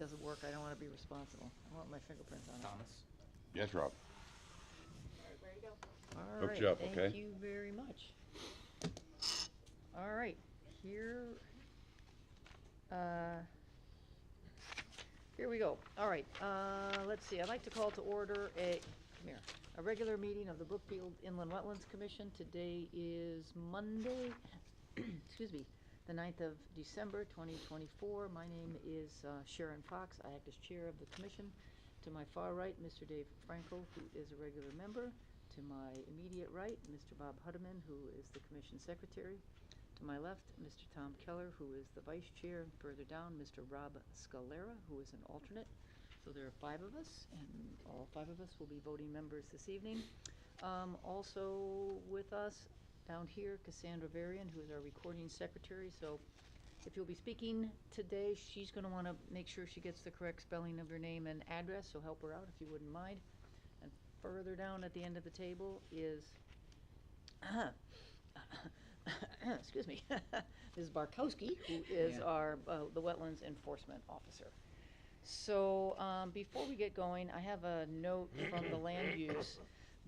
doesn't work, I don't want to be responsible. I want my fingerprints on it. Thomas. Yes, Rob. Ready to go? All Hook right, you up, thank okay? you very much. All right, here we go. All right, let's see, I'd like to call to order a regular meeting of the Brookfield Inland Wetlands Commission. Today is Monday, excuse me, the 9th of December, 2024. My name is Sharon Fox. I act as chair of the commission. To my far right, Mr. Dave Franco, who is a regular member. To my immediate right, Mr. Bob Hudeman, who is the commission secretary. To my left, Mr. Tom Keller, who is the vice chair. And further down, Mr. Rob Scalera, who is an alternate. So there are 5 of us, and all 5 of us will be voting members this evening. Also with us down here, Cassandra Varian, who is our recording secretary. So if you'll be speaking today, she's going to want to make sure she gets the correct spelling of your name and address, so help her out if you wouldn't mind. And further down at the end of the table is excuse me, Ms. Barkowski, who is our the Wetlands Enforcement Officer. So before we get going, I have a note from the land use.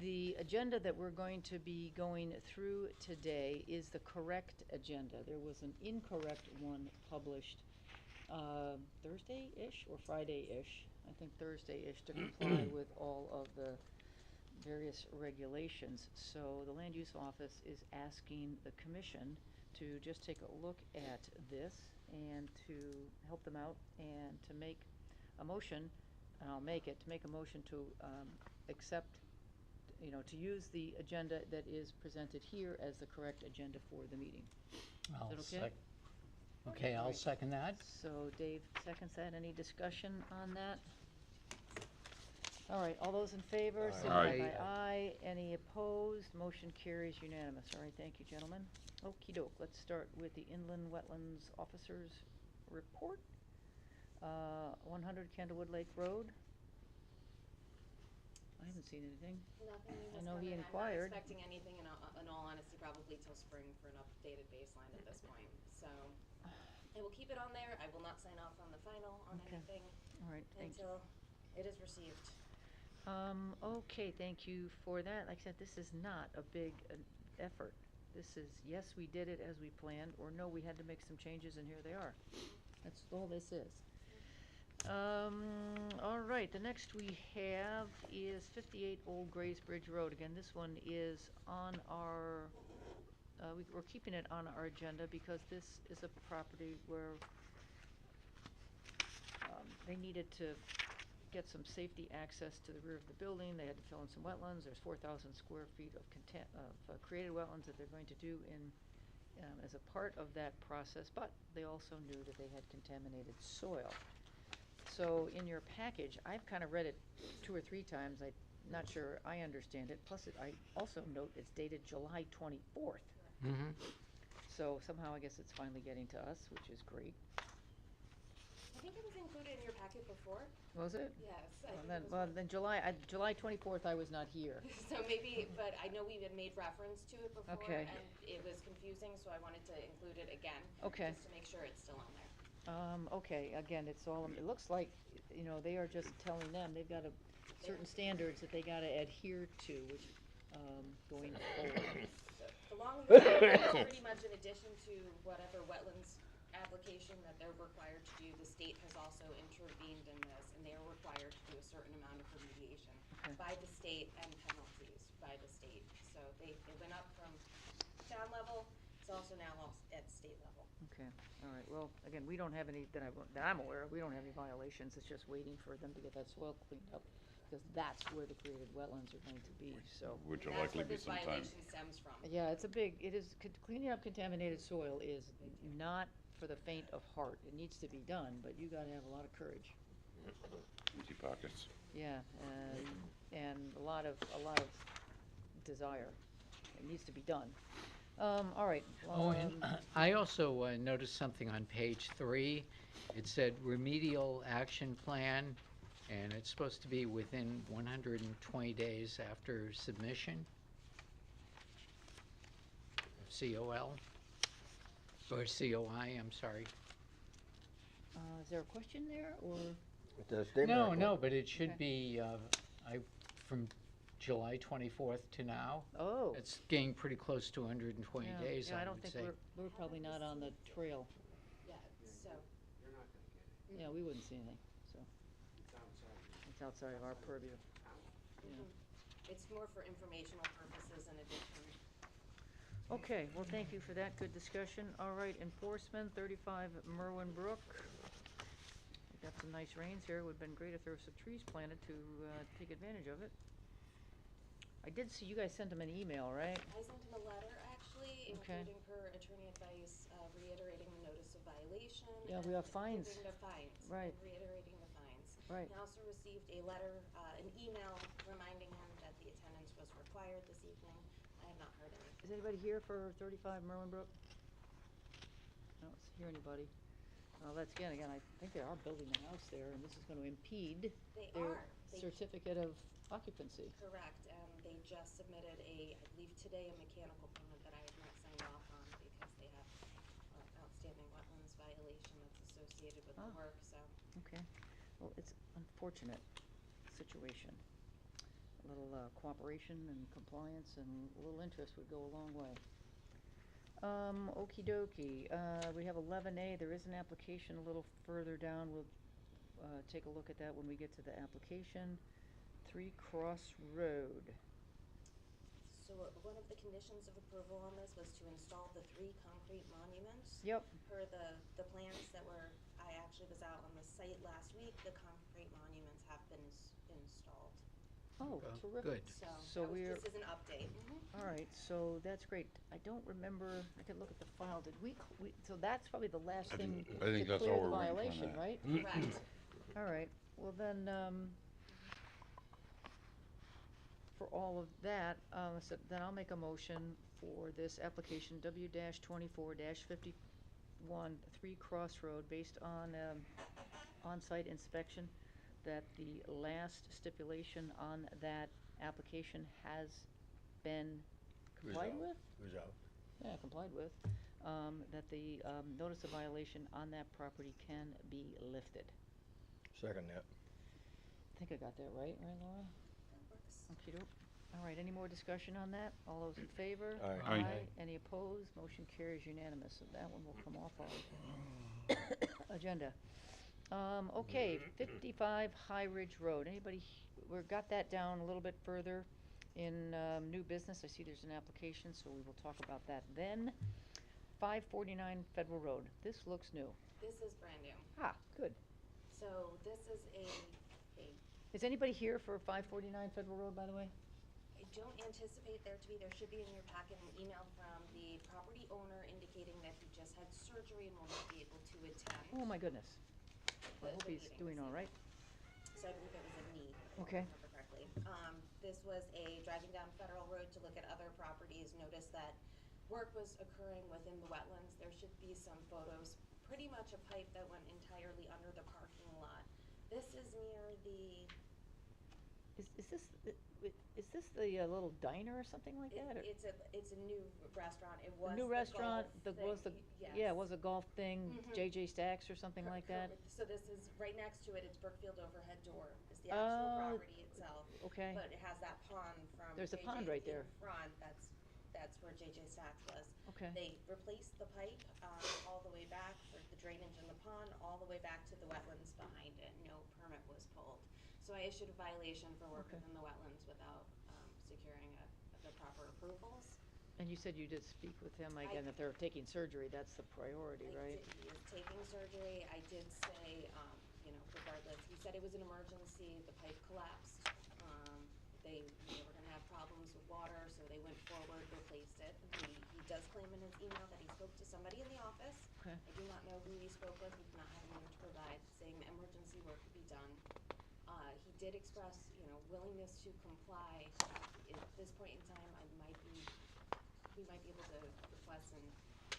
The agenda that we're going to be going through today is the correct agenda. There was an incorrect one published Thursday-ish or Friday-ish, I think Thursday-ish, to comply with all of the various regulations. So the Land Use Office is asking the commission to just take a look at this and to help them out and to make a motion, and I'll make it, to make a motion to accept, to use the agenda that is presented here as the correct agenda for the meeting. Is that okay? Okay, I'll second that. So Dave seconds that. Any discussion on that? All right, all those in favor, signify by aye. Any opposed? Motion carries unanimous. All right, thank you, gentlemen. Okey doke, let's start with the Inland Wetlands Officer's Report. 100 Candlewood Lake Road. I haven't seen anything. Nothing I has know come he in. inquired. I'm not expecting anything in all honesty, probably till spring for an updated baseline at this point. So I will keep it on there. I will not sign off on the final on anything All right, thank you. until it is received. Okay, thank you for that. Like I said, this is not a big effort. This is, yes, we did it as we planned, or no, we had to make some changes and here they are. That's all this is. All right, the next we have is 58 Old Grays Bridge Road. Again, this one is on our, we're keeping it on our agenda because this is a property where they needed to get some safety access to the rear of the building. They had to fill in some wetlands. There's 4,000 square feet of created wetlands that they're going to do in as a part of that process, but they also knew that they had contaminated soil. So in your package, I've kind of read it 2 or 3 times. I'm not sure I understand it. Plus, I also note it's dated July 24th. Mm-hmm. So somehow I guess it's finally getting to us, which is great. I think it was included in your packet before. Was it? Yes. Then July 24th, I was not here. So maybe, but I know we had made reference to it before, Okay. and it was confusing, so I wanted to include it again. Okay. Just to make sure it's still on there. Okay, again, it's all, it looks like, they are just telling them they've got certain standards that they gotta adhere to, which, going forward. The long and short of it is pretty much in addition to whatever wetlands application that they're required to do, the state has also intervened in this, and they are required to do a certain amount of remediation by the state and penalties by the state. So it went up from town level, it's also now at state level. Okay, all right, well, again, we don't have any, that I'm aware of, we don't have any violations. It's just waiting for them to get that soil cleaned up, because that's where the created wetlands are going to be, so. Which will likely be some time. That's what this violation stems from. Yeah, cleaning up contaminated soil is not for the faint of heart. It needs to be done, but you gotta have a lot of courage. Empty pockets. Yeah, and a lot of desire. It needs to be done. All right. And I also noticed something on page 3. It said remedial action plan, and it's supposed to be within 120 days after submission of COL, or COI, I'm sorry. Is there a question there, or? It's a statement. No, but it should Okay. be, from July 24th to now. Oh. It's getting pretty close to 120 Yeah, days, yeah, I I don't would think say. we're probably not on the trail. Yeah, so, Yeah, we wouldn't see anything, so. It's outside of our purview. it's more for informational purposes in addition. Okay, well, thank you for that, good discussion. All right, enforcement, 35 Merwin Brook. We got some nice rains here, would've been great if there were some trees planted to, take advantage of it. I did see you guys sent him an email, right? I sent him a letter, actually, Okay. including per attorney advice, reiterating the notice of violation. Yeah, we and have fines. giving the fines. Right. And reiterating the fines. Right. I also received a letter, an email reminding him that the attendance was required this evening. I have not heard anything. Is anybody here for 35 Merwin Brook? I don't hear anybody. Well, that's again, I think they are building a house there, and this is gonna impede They their are. They- certificate of occupancy. Correct, they just submitted I believe today, a mechanical permit that I have not signed off on because they have an outstanding wetlands violation that's associated with the Ah. work, so. Okay, well, it's unfortunate situation. A little cooperation and compliance and a little interest would go a long way. Okey dokey, we have 11A, there is an application a little further down, we'll, take a look at that when we get to the application. 3 Cross Road. So one of the conditions of approval on this was to install the 3 concrete monuments. Yep, Per the plans that were, I actually was out on the site last week, the concrete monuments have been installed. oh, Okay, terrific. good. So So that was we're, just as an update. all right, so that's great. I don't remember, I could look at the file, did we, so that's probably the last I thing think- to I think that's clear all the we're waiting for violation, now. right? Correct. All right, well then, for all of that, so then I'll make a motion for this application W-24-51, 3 Crossroad, based on, on-site inspection, that the last stipulation on that application has been complied with? Resolved. Yeah, complied with, that the, notice of violation on that property can be lifted. Second that. I think I got that right, Laura? That works. Okey-doke. All right, any more discussion on that? All those in favor? Aye. Aye. Any opposed? Motion carries unanimous, so that one will come off our agenda. Okay, 55 High Ridge Road. Anybody, we got that down a little bit further in, new business. I see there's an application, so we will talk about that then. 549 Federal Road. This looks new. This is brand new. Ah, good. So this is a Is anybody here for 549 Federal Road, by the way? I don't anticipate there to be. There should be in your packet an email from the property owner indicating that he just had surgery and will not be able to attend. Oh, my goodness. I hope the he's meeting doing this all right. So I believe it was a knee, if Okay. I remember correctly. This was driving down Federal Road to look at other properties, noticed that work was occurring within the wetlands. There should be some photos, pretty much a pipe that went entirely under the parking lot. This is near the, Is this the little diner or something like that? or- it's a new restaurant. It was A new the restaurant, golf was the, thing, yeah, yes. it was a golf thing, Mhm. JJ Stacks or something like that? So this is, right next to it, it's Brookfield Overhead Door, is the actual Oh, property itself. Okay, But it has that pond from There's a JJ pond right there. in front, that's where JJ Stacks was. okay, They replaced the pipe, all the way back for the drainage in the pond, all the way back to the wetlands behind it. No permit was pulled. So I issued a violation for work Okay. within the wetlands without, securing the proper approvals. and you said you did speak with him, I- again, if they're taking surgery, that's the priority, right? He is taking surgery. I did say, regardless, he said it was an emergency, the pipe collapsed. They were gonna have problems with water, so they went forward, replaced it. He does claim in his email that he spoke to somebody in the office. Okay, I do not know who he spoke with, we did not have anyone to provide, saying the emergency work could be done. He did express, willingness to comply. At this point in time, we might be able to request an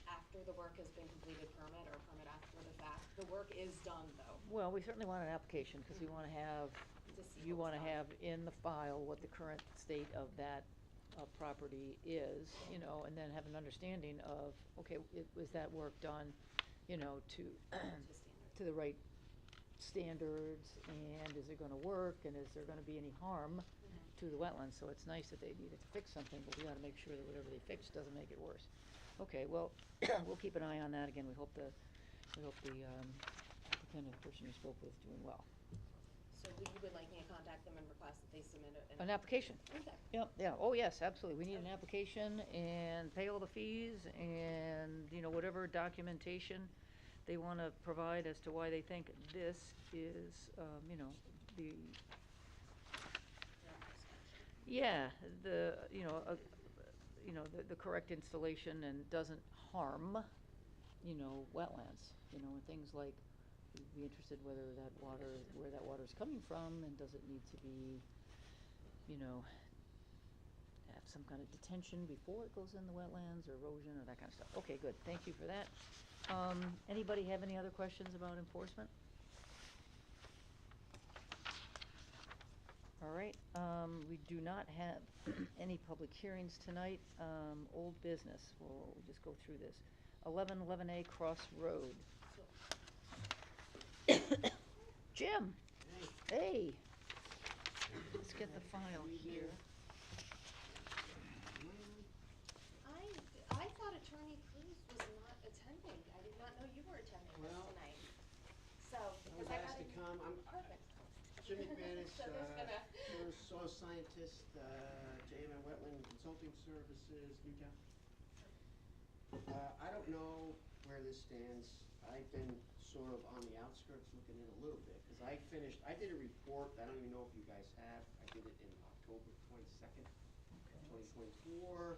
after the work has been completed permit or permit after the fact. The work is done though, well, we certainly want an application, because we wanna have, to see you what's wanna done. have in the file what the current state of that, property is, and then have an understanding of, okay, was that work done, to, To standard. to the right standards, and is it gonna work, and is there gonna be any harm to the wetlands? So it's nice that they needed to fix something, but we gotta make sure that whatever they fix doesn't make it worse. Okay, well, we'll keep an eye on that. Again, we hope the applicant and person you spoke with is doing well. So you would like me to contact them and request that they submit An application. Okay. Yep, yeah, oh, yes, absolutely. We need an application and pay all the fees and, whatever documentation they want to provide as to why they think this is, the, yeah, the correct installation and doesn't harm, wetlands, and things like, we'd be interested where that water is coming from, and does it need to be, have some kind of detention before it goes in the wetlands, or erosion, or that kind of stuff. Okay, good, thank you for that. Anybody have any other questions about enforcement? All right, we do not have any public hearings tonight. Old business, we'll just go through this. 11A Cross Road. Jim? Hey. Let's get the file here. I thought Attorney Cruz was not attending. I did not know you were attending this tonight. So, I was because I asked to come. I'm perfect. Jim McManus, So there's gonna- soil scientist, JMN Wetland Consulting Services, Newtown. I don't know where this stands. I've been sort of on the outskirts looking in a little bit, because I did a report, I don't even know if you guys have, I did it in October 22nd, 2024.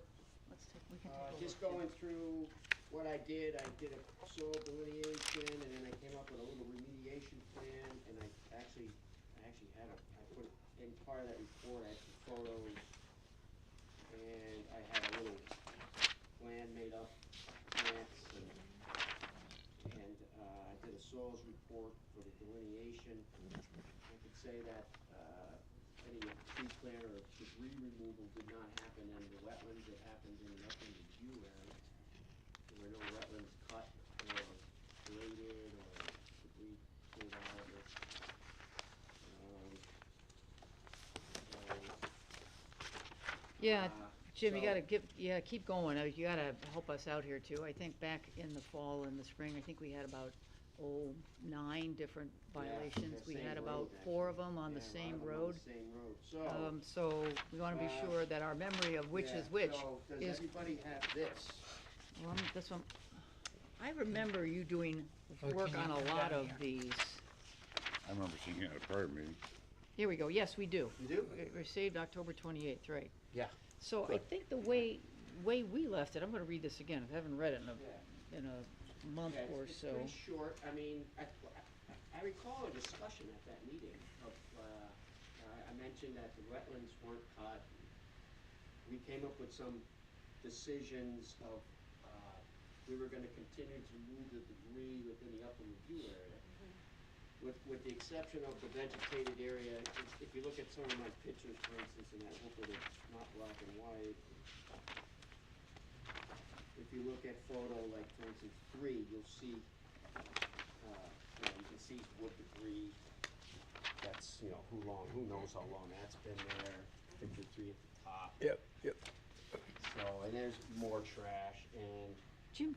We can take a look. Just going through what I did a soil delineation, and then I came up with a little remediation plan, and I actually had I put in part of that report, I had some photos, and I had a little plan made up, plants, and I did a soils report for the delineation. I could say that, any tree plant or debris removal did not happen in the wetlands, it happened in the upland review area. There were no wetlands cut or graded or debris pulled out of it. Yeah, Jim, you so- gotta keep going. You gotta help us out here too. I think back in the fall and the spring, I think we had about, 9 different violations. that We same had road, about 4 of actually. them on the Yeah, a lot same of them on road. the same road, So we wanna be sure that our memory of which yeah, is which so does is, everybody have this? well, this one, I remember you doing Oh, work can on you a come lot down of here? these. I remember seeing it at a prior meeting. Here we go. Yes, we do. You do? Received October 28th, right. Yeah. So I Good. think the way we left it, I'm gonna read this again. I haven't read it Yeah. in a month Yeah, or it's so. pretty short. I mean, I recall a discussion at that meeting of, I mentioned that the wetlands weren't cut. We came up with some decisions of, we were gonna continue to move the debris within the upland review area. With the exception of the vegetated area, if you look at some of my pictures, for instance, and I hope that it's not black and white. If you look at photo, like for instance 3, you'll see, you can see wood debris. That's, who knows how long that's been there. Picture 3 at the top. Yep. So, and there's more trash, and, Jim,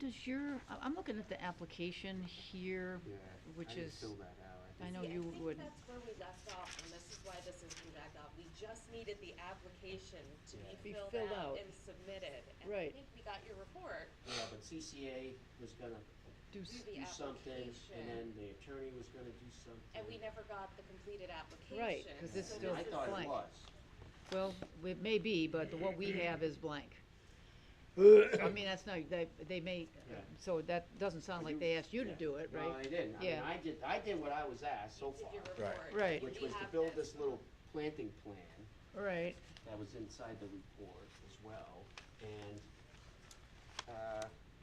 I'm looking at the application here, yeah, which I didn't is, fill that out. I know See, you I would, think that's where we left off, and this is why this is being backed up. We just needed the application to Yeah. Be be filled filled out. out and submitted. And Right. I think we got your report. Yeah, but CCA was gonna do, Do the do something, application. and then the attorney was gonna do something. And we never got the completed application. Right, 'cause it's so still I this is- thought blank. it was. well, it may be, but what we have is blank. I mean, that's not, they may, Yeah. so that doesn't sound like they asked you to Yeah. do it, No, right? I didn't. Yeah. I mean, I did what I was asked so Did far, your Right. report. Right. which We was to have build this little planting plan Right, that was inside the report as well, and,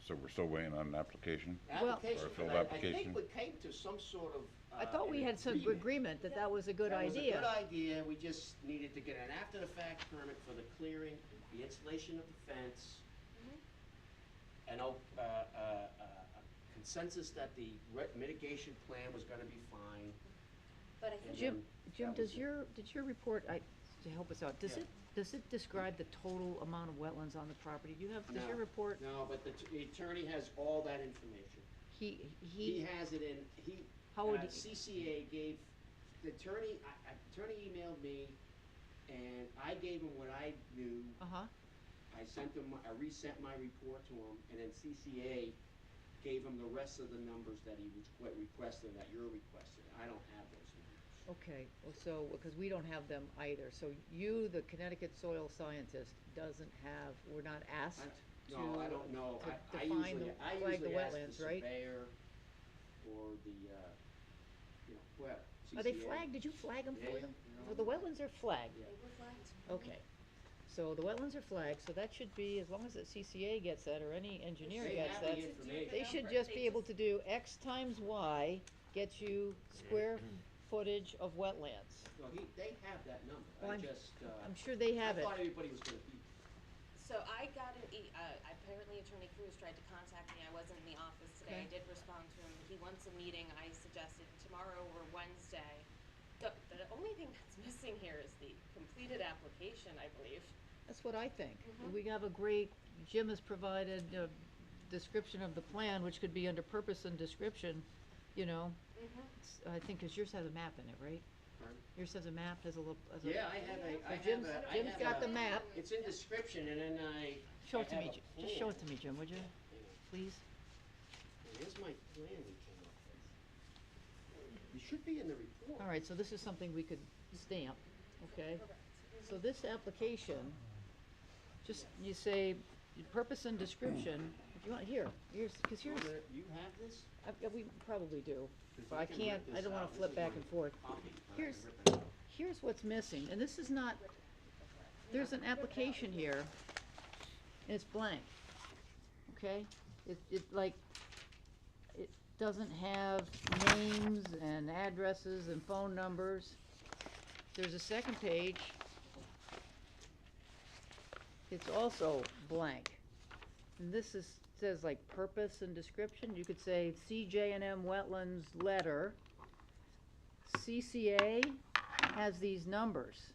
So we're still waiting on an application? Well- application, Or a filled but I application. think we came to some sort of, I thought we had some agreement that that was a good That was a idea. good idea, we just needed to get an after-the-fact permit for the clearing, the installation of the fence, Mhm. an consensus that the mitigation plan was gonna be fine. But I think. Jim, that was it. did your report, to help us out, Yeah. does it describe the total amount of wetlands on the property? Do you have, does your No. report, No, but the attorney has all that information. He he, has it in, how would he? CCA gave, the attorney, attorney emailed me, and I gave him what I knew. Uh-huh, I sent him, I resent my report to him, and then CCA gave him the rest of the numbers that he was requesting, that you're requesting. I don't have those numbers. okay, well, so, because we don't have them either, so you, the Connecticut soil scientist, doesn't have, we're not asked to. No, I don't know. to I define usually, the- I flag the usually ask wetlands, the right? surveyor or the, whoever, CCA. Are they flagged? Did you flag them Yeah, for yeah, them? they're So all the flagged. wetlands are flagged? Yeah. They were flagged. Okay, so the wetlands are flagged, so that should be, as long as the CCA gets that, or any engineer They gets have that, the information. they should just be able to do X times Y, gets you square footage of wetlands. Well, they have that number. Well, I I'm- just, I'm sure they have I it. thought everybody was gonna be. So I got apparently Attorney Cruz tried to contact me, I wasn't in the office today, I Okay. did respond to him, he wants a meeting, I suggested tomorrow or Wednesday. The only thing that's missing here is the completed application, I believe. That's what I think. Mhm. We have a great, Jim has provided a description of the plan, which could be under purpose and description, you know. I think, 'cause yours has a map in it, right? Pardon? Yours has a map, has a little, Yeah, I have a, I have Jim's- a. I Jim's have got a- the map. It's in description, and then Show I it to have me, a just show it plan. to me, Jim, would you, Hang on. please? Here's my plan we came up with. You should be in the report. All right, so this is something we could stamp, okay? So this application, just, you say, purpose and description, if you want, here's, 'cause here's, You have this? we probably do, 'Cause but I I can can't, rip I this don't wanna out. This flip is back my and forth. copy, but I can Here's- rip it out. Here's what's missing, and this is not, there's an application here, and it's blank, okay? It doesn't have names and addresses and phone numbers. There's a second page. It's also blank. And this says like purpose and description. You could say CJ&M Wetlands letter. CCA has these numbers.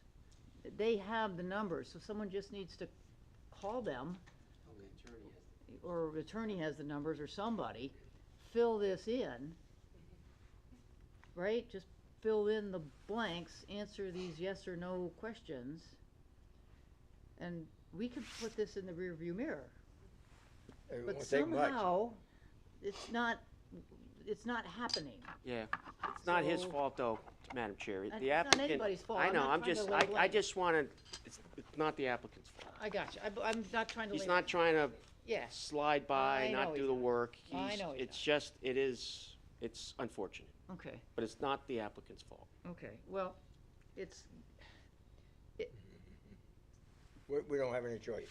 They have the numbers, so someone just needs to call them, Oh, the attorney has it. or attorney has the numbers, or somebody, fill this in, right? Just fill in the blanks, answer these yes or no questions, and we could put this in the rearview mirror. It But won't take much. somehow, it's not happening. Yeah, it's not his So- fault though, Madam Chair. It's The not applicant. anybody's fault. I I'm know, not I'm trying to just, lay I blame. just wanna, it's not the applicant's fault. I got you. I'm not trying to. He's lay- not trying to Yeah, slide by, I know not he's do the not. work. I He's- know he's It's just, it's unfortunate, okay, but it's not the applicant's fault. okay. Well, We don't have any choice.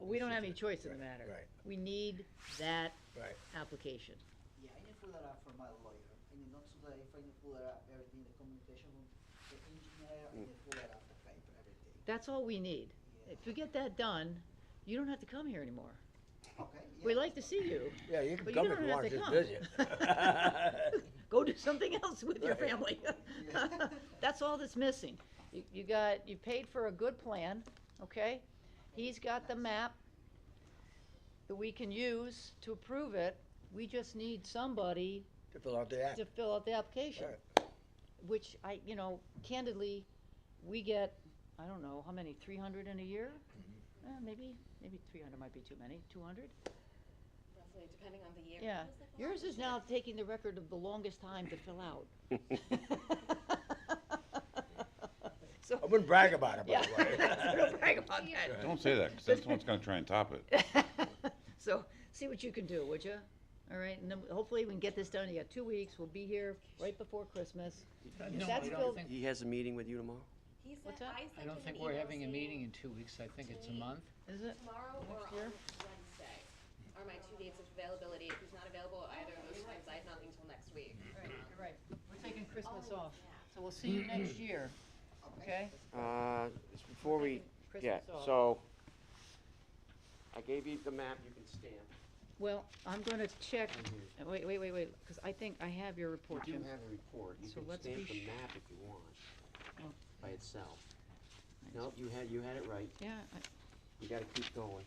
we don't have any Right, choice in the right, matter. right. We need that Right. application. Yeah, I need to pull that up from my lawyer. I need not today, if I need to pull that up, everything, the communication with the engineer, I need to pull that up, the paper, everything. That's all we need. Yeah. If we get that done, you don't have to come here anymore. Okay, yeah. We like to see you. Yeah, you can But you come don't if you have want, to just come. visit. Go do something else with your Right. family. Yeah. That's all that's missing. You paid for a good plan, okay? He's got the map that we can use to approve it. We just need somebody To fill out the app. to fill out the application. Right. Which candidly, we get, I don't know, how many, 300 in a year? Maybe 300 might be too many, 200? Roughly, depending on the year. Yeah, What was the yours is last now year? taking the record of the longest time to fill out. So, I wouldn't brag about it, by yeah, the way. don't brag about that. Don't say that, 'cause then someone's gonna try and top it. So, see what you can do, would you? All right, and then hopefully we can get this done. You got 2 weeks. We'll be here right before Christmas. No, That's I don't filled- think, He has a meeting with you tomorrow? He said, What's that? I I sent don't him think an we're email having a saying meeting in 2 weeks. I think it's a month. Is it? tomorrow or Next on year? Wednesday are my 2 dates of availability. If he's not available at either of those times, I have nothing till next week. Right, you're right. We're taking Christmas off, so we'll see you next year, okay? Just before we, Taking yeah, Christmas off. so, I gave you the map you can stamp. Well, I'm gonna check, Right here. wait, because I think I have your report, You Jim. do have a report, you So can let's stamp be the sh- map if you want, Oh. by itself. Nice. Nope, you had it right, Yeah, you gotta keep going.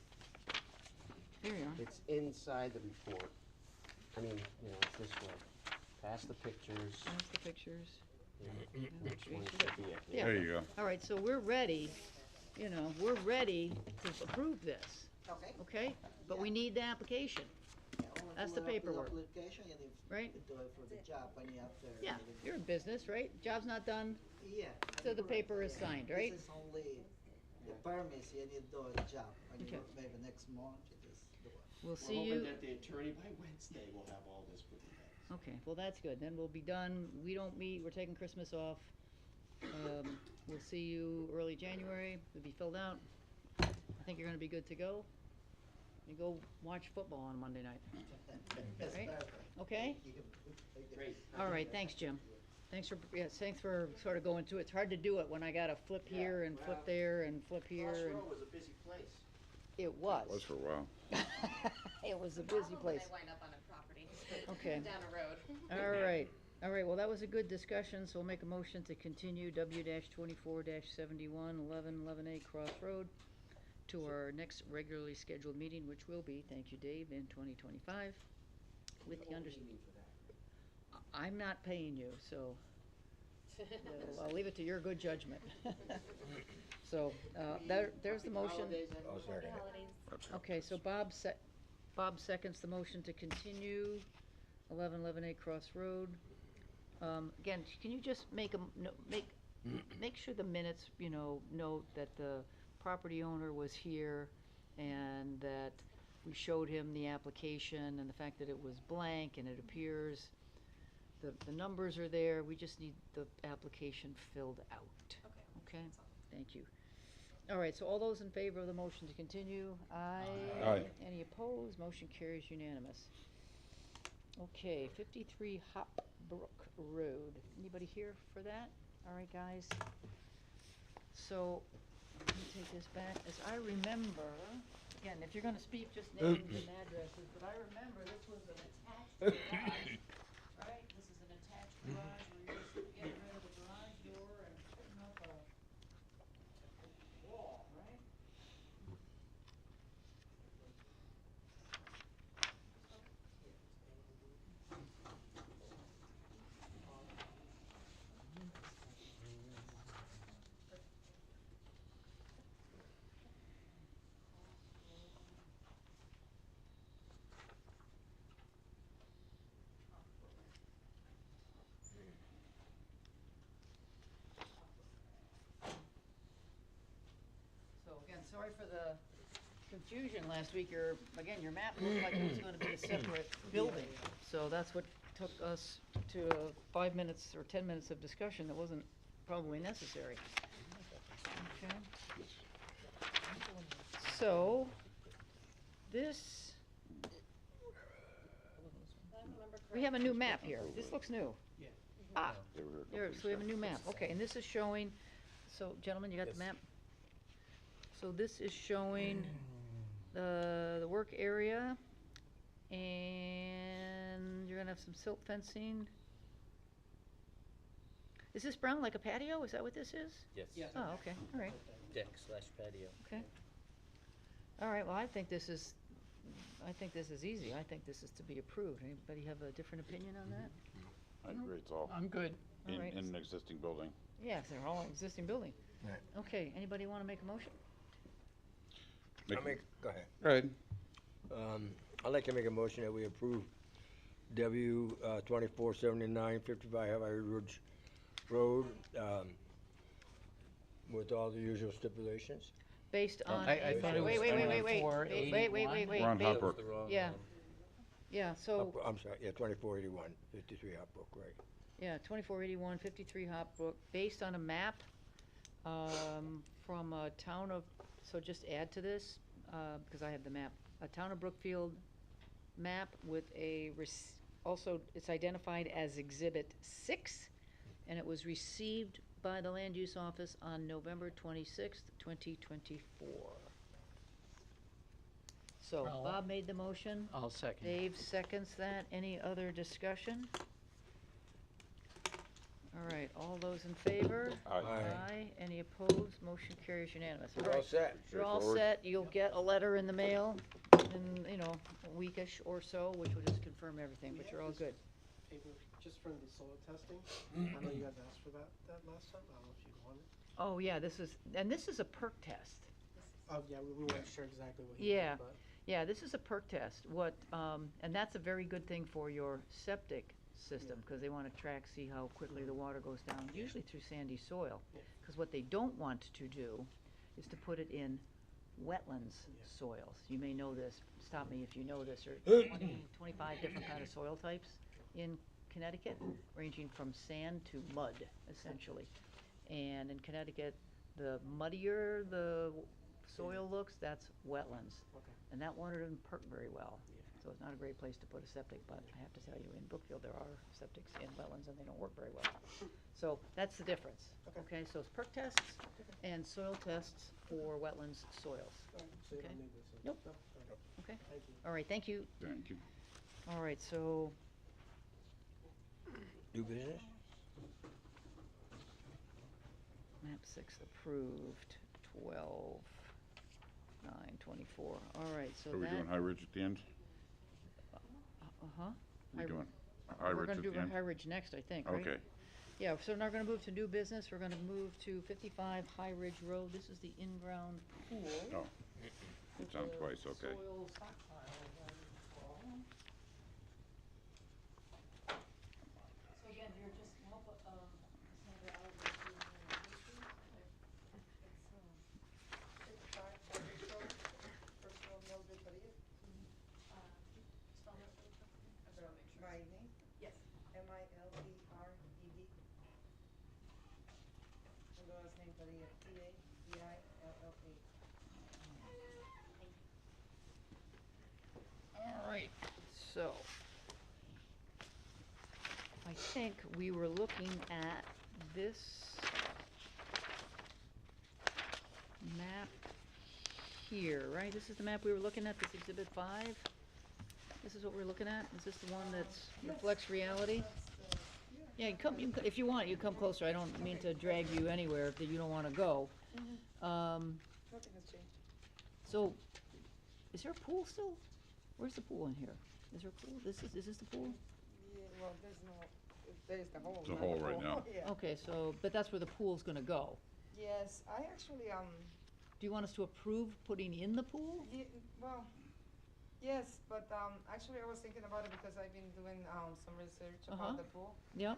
here you are. It's inside the report. I mean, it's this way. Pass the pictures. There's the pictures. Which one Yeah. should be it? Yeah. There you go. All right, so we're ready, we're ready to approve this, Okay. okay? But we need the application, Yeah, only That's fill the out paperwork. application and if right? you do it for the job and you have to. Yeah, you're in business, right? Job's not done, Yeah. so the correct, paper is yeah. signed, right? This is only the permits you need to do the job. And Okay. you maybe next month you just do it. We'll We're see hoping you. that the attorney by Wednesday will have all this put together. Okay, well, that's good, then we'll be done, we don't meet, we're taking Christmas off. We'll see you early January, it'll be filled out. I think you're gonna be good to go. You go watch football on Monday night, That's Right. perfect. okay? You can take it. Great. All right, thanks, Jim. Thanks for sort of going through it. It's hard to do it when I gotta flip Yeah, here and flip well, there and flip here and, Crossroad was a busy place. it was. Was for a while. It was a busy place. Probably wind up on a property. Okay. Down a road. All right, well, that was a good discussion, so we'll make a motion to continue W-24-71, 11A Cross Road to our next regularly scheduled meeting, which will be, thank you, Dave, in 2025, with the Meeting for that. I'm not paying you, so I'll leave it to your good judgment. So, there's the Happy motion. holidays, I'll everyone. second it. Okay, so Bob seconds the motion to continue 11A Cross Road. Again, can you just make make sure the minutes, note that the property owner was here and that we showed him the application and the fact that it was blank and it appears the numbers are there, we just need the application filled out. Okay, thank you. All right, so all those in favor of the motion to continue, aye. Aye. Any opposed? Motion carries unanimous. Okay, 53 Hop Brook Road. Anybody here for that? All right, guys. So, let me take this back. As I remember, again, if you're gonna speak, just names and addresses, but I remember this was an attached garage, right? This is an attached garage where you're just getting rid of the garage door and putting up a wall, right? So again, sorry for the confusion last week. Your map looked like it was gonna be a separate building. So that's what took us to 5 minutes or 10 minutes of discussion that wasn't probably necessary. Okay. So, this, we have a new map here. This looks new. Yeah. Ah, They were here a couple there, weeks so we have a ago. new map, okay, and this is showing, so gentlemen, you got the map? So this is showing the work area, and you're gonna have some silt fencing. Is this brown like a patio? Is that what this is? Yes. Yeah. Oh, okay, all right, Deck slash patio. okay. All right, well, I think this is easy. I think this is to be approved. Anybody have a different opinion on that? I agree, it's all I'm good. All in, right. in an existing building. Yes, they're all existing building. Right. Okay, anybody wanna make a motion? Go ahead. Go ahead. I'd like to make a motion that we approve W 2479 55 Hawaii Ridge Road, with all the usual stipulations. Based on. I thought it was Wait, 2481. wait. We're on ba- Hop Brook. Yeah. Yeah, so, I'm sorry, yeah, 2481, 53 Hop Brook, right. yeah, 2481, 53 Hop Brook, based on a map, from a town of, so just add to this, because I have the map, a town of Brookfield map with also, it's identified as Exhibit 6, and it was received by the Land Use Office on November 26th, 2024. So Bob made the motion, I'll second. Dave seconds that. Any other discussion? All right, all those in favor? Aye. Any opposed? Motion carries unanimous. All We're all right, set. you're all Straightforward. set. You'll get a letter in the mail in, you know, a weekish or so, which will just confirm everything, but you're all good. Paper, just from the soil testing, I know you guys asked for that last time, I don't know if you want it. Oh, yeah, this is a perk test. Oh, yeah, we weren't sure exactly what he Yeah. did, but. Yeah, this is a perk test. And that's a very good thing for your septic system, because they want to track, see how quickly the water goes down, usually through sandy soil. Yeah. Because what they don't want to do is to put it in wetlands Yeah. soils. You may know this, stop me if you know this, or 20, 25 different kind of soil types in Connecticut, ranging from sand to mud, essentially. And in Connecticut, the muddier the soil looks, that's wetlands. Okay. And that water doesn't perk very well. Yeah. So it's not a great place to put a septic, but I have to tell you, in Brookfield, there are septics in wetlands and they don't work very well. So that's the difference. Okay. Okay, so it's perk tests and soil tests for wetlands soils. All right, so you Okay. don't need this? Nope. No? All right. Okay? Thank you. All right, thank you. Thank you. All right, so New business? map 6 approved, 12/9/24. All right, so Are we that, doing High Ridge at the end? uh-huh. We're High- doing High We're Ridge gonna at do the end? High Ridge next, I think, right? Okay. Yeah, so now we're gonna move to new business. We're gonna move to 55 High Ridge Road. This is the in-ground pool. Oh, it's on with the twice, okay. Soil stockpile, as I recall. So again, you're just, help, Sandra out with the My name? Yes. Milbred. And the last name Padilla, Padilla. All right, so I think we were looking at this map here, right? This is the map we were looking at, this Exhibit 5? This is what we're looking at? Is this the one that reflects reality? Yeah, if you want, you come closer. I don't mean to drag you anywhere that you don't want to go. Nothing has changed. So, is there a pool still? Where's the pool in here? Is there a pool? Is this the pool? Yeah, well, there's the hole. It's a not hole the right pool. now. Yeah. Okay, so, but that's where the pool's gonna go. Yes, I actually, Do you want us to approve putting in the pool? well, yes, but, actually I was thinking about it because I've been doing, some research Uh-huh. about the pool. Yep.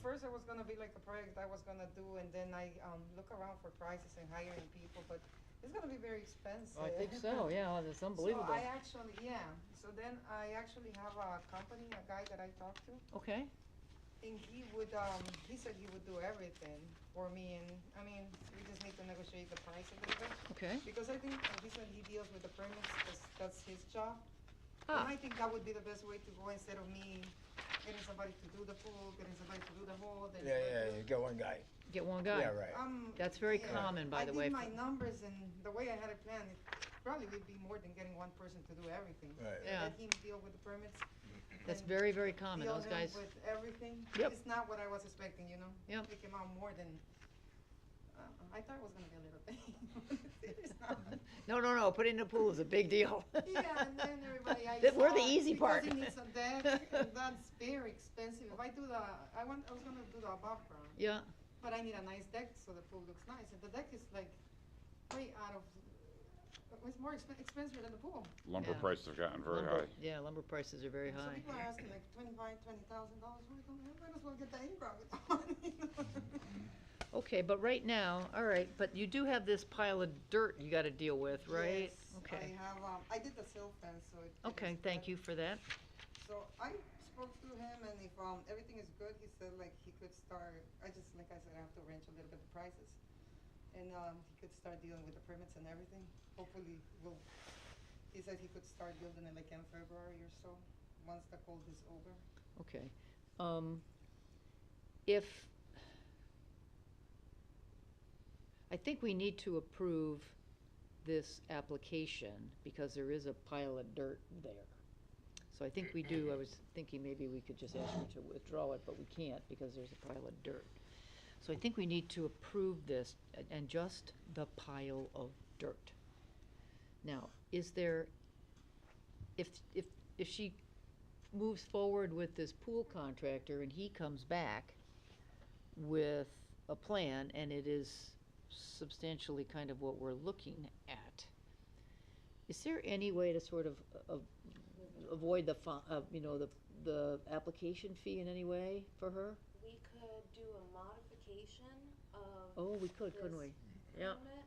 First, it was gonna be like a project I was gonna do, and then I look around for prices and hiring people, but it's gonna be very expensive. I think so, yeah, it's unbelievable. So I actually, yeah. So then I actually have a company, a guy that I talked to, Okay, and he would, he said he would do everything for me, and I mean, we just need to negotiate the price a little bit. okay. Because I think, he said he deals with the permits, that's his job. Ah. And I think that would be the best way to go instead of me getting somebody to do the pool, getting somebody to do the hole, then. Yeah, you got one guy. Get one guy. Yeah, right. That's very Yeah. common, by the way. I did my numbers, and the way I had it planned, it probably would be more than getting one person to do everything. Right. Yeah. Let him deal with the permits. That's and very, very common, deal those him guys. with everything. Yep. It's not what I was expecting, you know? Yep. It came out more than, I thought it was gonna be a little thing. It's not. No, putting the pool is a big deal. Yeah, and then everybody I We're the saw, easy part. Because it needs a deck, and that's very expensive. If I do I was gonna do the above ground, Yeah, but I need a nice deck so the pool looks nice, and the deck is like way out of, it's more expensive than the pool. Lumber Yeah. prices have gotten very lumber, high. yeah, lumber prices are very So high. people are asking like $20,000. Might as well get the in-ground with the money, you know? Okay, but right now, all right, but you do have this pile of dirt you gotta deal with, right? Yes, Okay, I have, I did the silt fence, so it. okay, thank you for that. So I spoke to him, and if, everything is good, he said like he could start, like I said, I have to wrench a little bit the prices. And, he could start dealing with the permits and everything. Hopefully, he said he could start building it like in February or so, once the cold is over. Okay. If, I think we need to approve this application because there is a pile of dirt there. So I think we do, I was thinking maybe we could just ask you to withdraw it, but we can't because there's a pile of dirt. So I think we need to approve this and just the pile of dirt. Now, is there, if she moves forward with this pool contractor and he comes back with a plan and it is substantially kind of what we're looking at, is there any way to sort of avoid the the application fee in any way for her? We could do a modification of. Oh, we could, couldn't we? this Yeah. permit,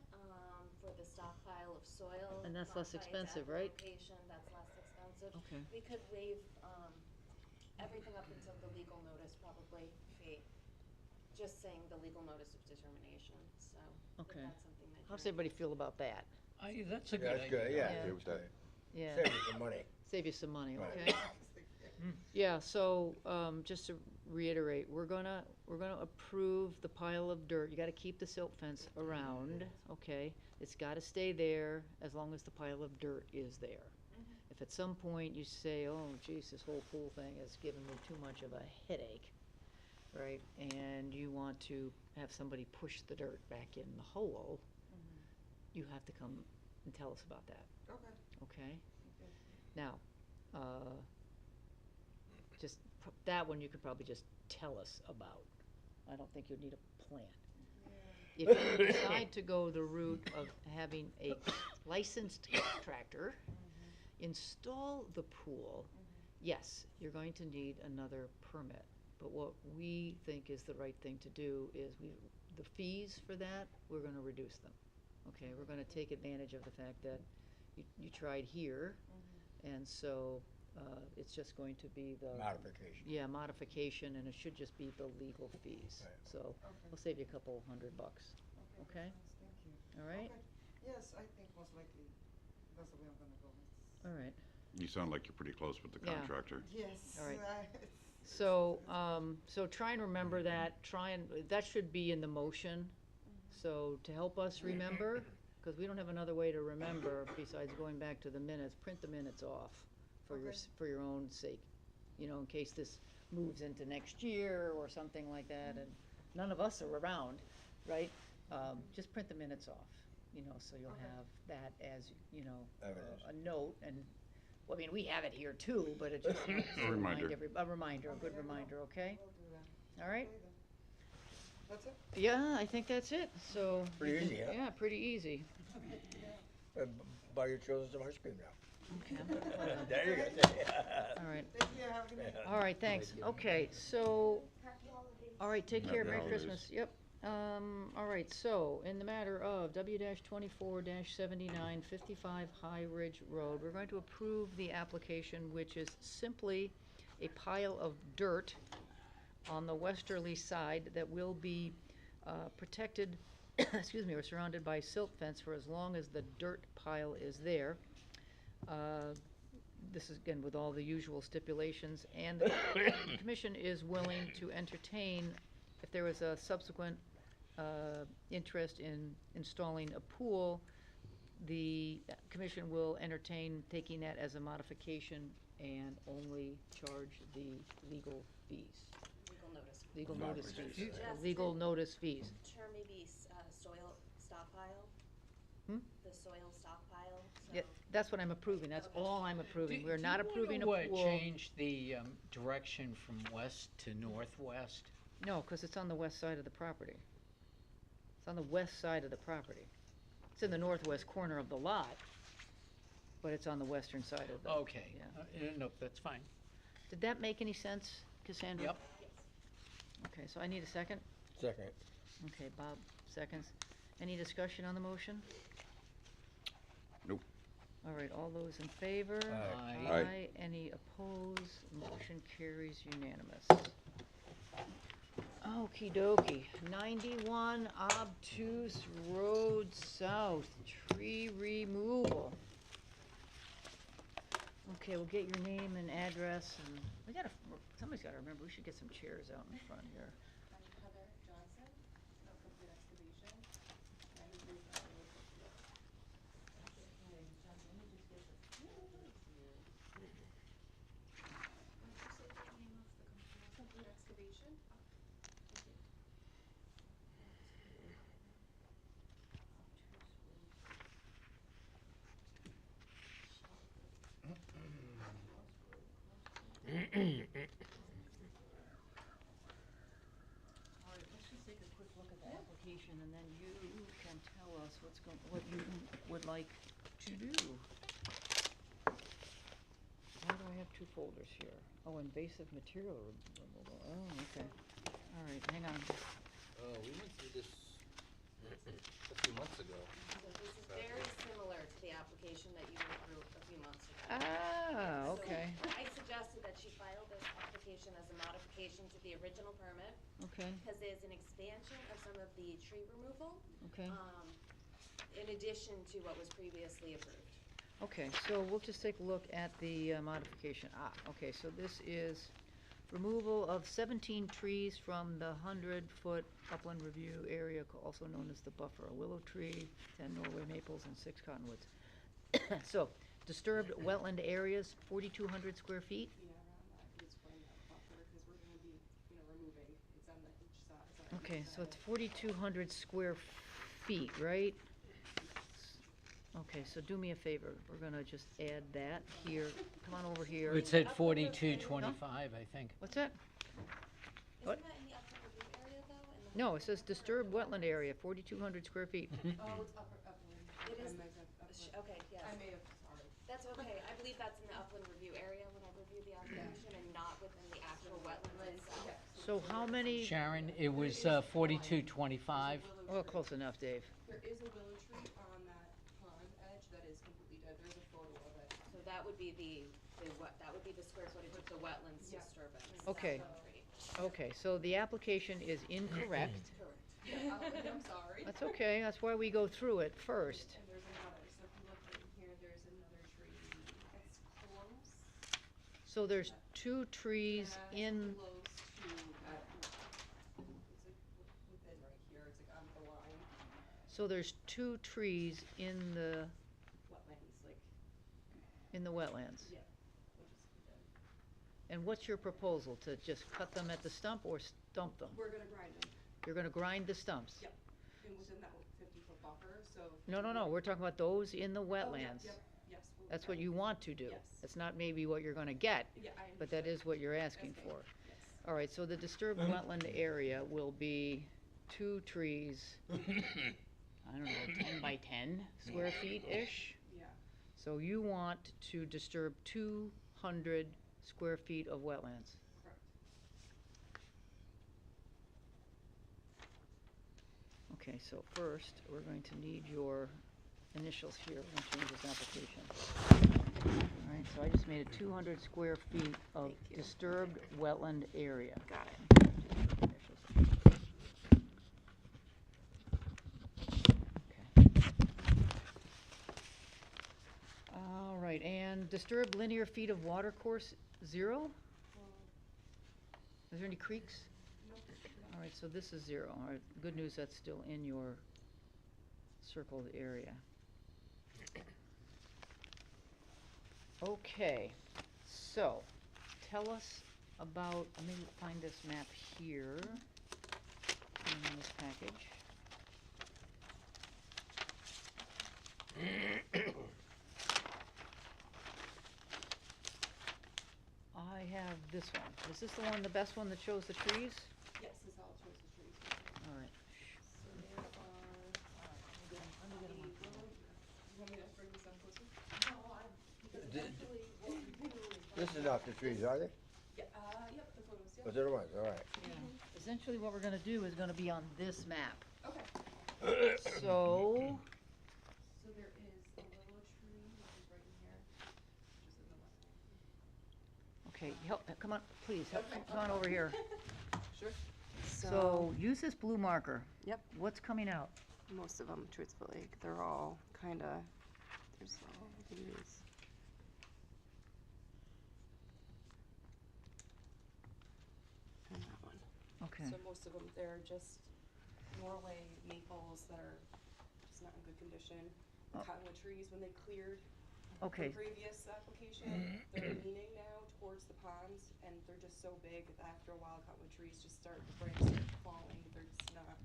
for the stockpile of soil. And that's less modify its expensive, right? application, that's less expensive. Okay. We could waive, everything up until the legal notice probably fee, just saying the legal notice of determination, so. if Okay. that's something that How's you're- everybody feel about that? That's a Yeah, good that's idea. good, yeah. Yeah. Okay with that. Yeah, Save you some money. save you some money, Right. okay? Yeah, so, just to reiterate, we're gonna approve the pile of dirt. You gotta keep the silt fence around, okay? It's gotta stay there as long as the pile of dirt is there. If at some point you say, oh geez, this whole pool thing is giving me too much of a headache, right? And you want to have somebody push the dirt back in the hole, you have to come and tell us about that, Okay. okay? Now, that one you could probably just tell us about. I don't think you'd need a plan. If you decide to go the route of having a licensed contractor install the pool, yes, you're going to need another permit. But what we think is the right thing to do is the fees for that, we're gonna reduce them. Okay, we're gonna take advantage of the fact that you tried here, and so, it's just going to be the. Modification. Yeah, modification, and it should just be the legal fees. Right. So, Okay. we'll save you a couple $100. Okay. Thank you. All right? Okay. Yes, I think most likely that's the way I'm gonna go. All right. You sound like you're pretty close with the Yeah. contractor. Yes. All right. It's- So, so try and remember that, that should be in the motion. So to help us remember, because we don't have another way to remember besides going back to the minutes, print the minutes off for Okay. for your own sake. You know, in case this moves into next year or something like that, and none of us are around, right? Just print the minutes off, you know, so you'll Okay. have that as, you know, Evidence. a note, and, well, I mean, we have it here too, but it just helps to remind reminder. a reminder, a Okay, good I will. reminder, okay? We'll do that. All right? Okay then. That's it? Yeah, I think that's it, so. Pretty easy, huh? Yeah, pretty easy. Buy your children some ice cream now. Okay. There you go. All right, Thank you, have a good night. all right, thanks. Okay, so, all right, take care, Happy Merry holidays. Christmas, yep. All right, so, in the matter of W-24-79, 55 High Ridge Road, we're going to approve the application, which is simply a pile of dirt on the westerly side that will be protected, excuse me, or surrounded by silt fence for as long as the dirt pile is there. This is, again, with all the usual stipulations, and the commission is willing to entertain, if there was a subsequent interest in installing a pool, the commission will entertain taking that as a modification and only charge the legal fees. Legal notice. Legal notice Modification. fees. Just Legal to- notice fees. Sure, maybe, soil stockpile? Hmm? The soil stockpile, so. Yeah, that's what I'm approving, that's Okay. all I'm approving. Do- We're not approving a Do you pool. want to change the direction from west to northwest? No, because it's on the west side of the property. It's on the west side of the property. It's in the northwest corner of the lot, but it's on the western side of the. Okay, Yeah. nope, that's fine. Did that make any sense, Cassandra? Yep. Okay, so I need a second? Second. Okay, Bob, seconds. Any discussion on the motion? Nope. All right, all those in favor? Aye. Aye. Any opposed? Motion carries unanimous. Okey dokey. 91 Obtuse Road South, tree removal. Okay, we'll get your name and address, and somebody's gotta remember, we should get some chairs out in front here. I'm Heather Johnson, from Complete Excavation, 93 Valley Road, Brookfield. All right, let's just take a quick look at the application, and then you can tell us what you would like to do. Why do I have two folders here? Oh, invasive material removal, oh, okay. All right, hang on. We went through this a few months ago. So this is very similar to the application that you went through a few months ago. Ah, okay, So I suggested that she file this application as a modification to the original permit, okay, because there's an expansion of some of the tree removal, okay. in addition to what was previously approved. Okay, so we'll just take a look at the modification. Ah, okay, so this is removal of 17 trees from the 100-foot upland review area, also known as the buffer. A willow tree, 10 Norway maples, and 6 cottonwoods. So, disturbed wetland areas, 4,200 square feet? Yeah, around that, I can explain that buffer, because we're gonna be, removing, it's on the each side. Okay, so it's 4,200 square feet, right? Okay, so do me a favor, we're gonna just add that here, come on over here. It said 4225, I think. What's that? What? Isn't that in the upland review area though? In the No, it says disturbed wetland area, 4,200 square feet. Oh, it's upland. It is- I meant upland. Okay, yes. I may have, sorry. That's okay. I believe that's in the upland review area when I review the application and not within the actual wetland itself. So how many, Sharon, it was 4225. oh, close enough, Dave. There is a willow tree on that pond edge that is completely dead, there's a photo of it. So that would be that would be the square footage of the wetlands Yeah. disturbance. Okay. That tree. Okay, so the application is incorrect. Correct. Yeah, I'm sorry. That's okay, that's why we go through it first. And there's another, so if you look right here, there's another tree that's close. So there's 2 trees That's in, close to that, it's like within right here, it's like on the line, so there's 2 trees in the wetlands, like, wetlands. yeah, which is dead. And what's your proposal, to just cut them at the stump or stump them? We're gonna grind them, You're gonna grind the stumps? Yep. and within that 50-foot buffer, so. No, we're talking about those in the Oh, yeah, wetlands. yep, yes. we'll That's what grind you them. want to do. Yes. That's not maybe what you're gonna get, Yeah, I but that understand. is what you're asking Okay, for. yes. All right, so the disturbed wetland area will be 2 trees, I don't know, 10 by 10 square feet-ish? Yeah, So you want to disturb 200 square feet of wetlands? correct. Okay, so first, we're going to need your initials here when change this application. All right, so I just made it 200 square feet of Thank you. disturbed wetland area. Got it. All right, and disturbed linear feet of water course, 0? Is there any creeks? Nope. All right, so this is 0. All right, good news, that's still in your circled area. Okay, so, tell us about, let me find this map here, in this package. I have this one. Is this the one, the best one that shows the trees? Yes, this all shows the trees. All right. So there are, the willow, you want me to bring this up closer? This is not the trees, are they? Yeah, yep, the photos, But yep. they're the ones, all right. Essentially, what we're gonna do is gonna be on this map. Okay, So, so there is a willow tree, which is right in here, which is in the wetland. okay, come on, please, come on over here. Sure. So, use this blue marker. Yep, What's coming out? most of them, truthfully, they're all kinda, there's all these. And that one. Okay, So most of them, they're just Norway maples that are just not in good condition. The Oh. cottonwood trees, when they cleared okay, the previous application, they're leaning now towards the ponds, and they're just so big that after a while, cottonwood trees just start, the branches start falling, they're just not,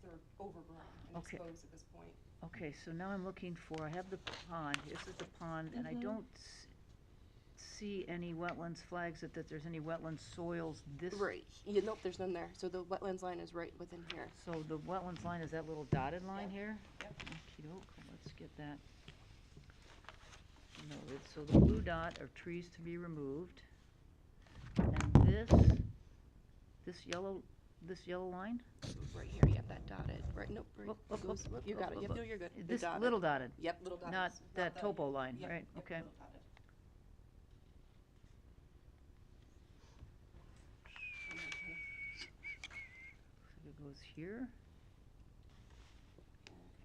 they're overgrown and Okay. exposed at this point. okay, so now I'm looking for, I have the pond, this is the pond, and I don't see any wetlands flags, that there's any wetland soils this. Right, yeah, nope, there's none there, so the wetlands line is right within here. So the wetlands line is that little dotted line Yep. here? Yep. Okey-doke, let's get that noted. So the blue dot are trees to be removed. And this yellow line? Right here, yep, that dotted, right, nope, right, Whoop, whoop, it goes, whoop, you whoop, got it, whoop, yep, whoop. no, you're good. The This dotted. little dotted? Yep, little dotted. Not that the- topo line, yep, right? yep, Okay. little dotted. And then kind So it goes here,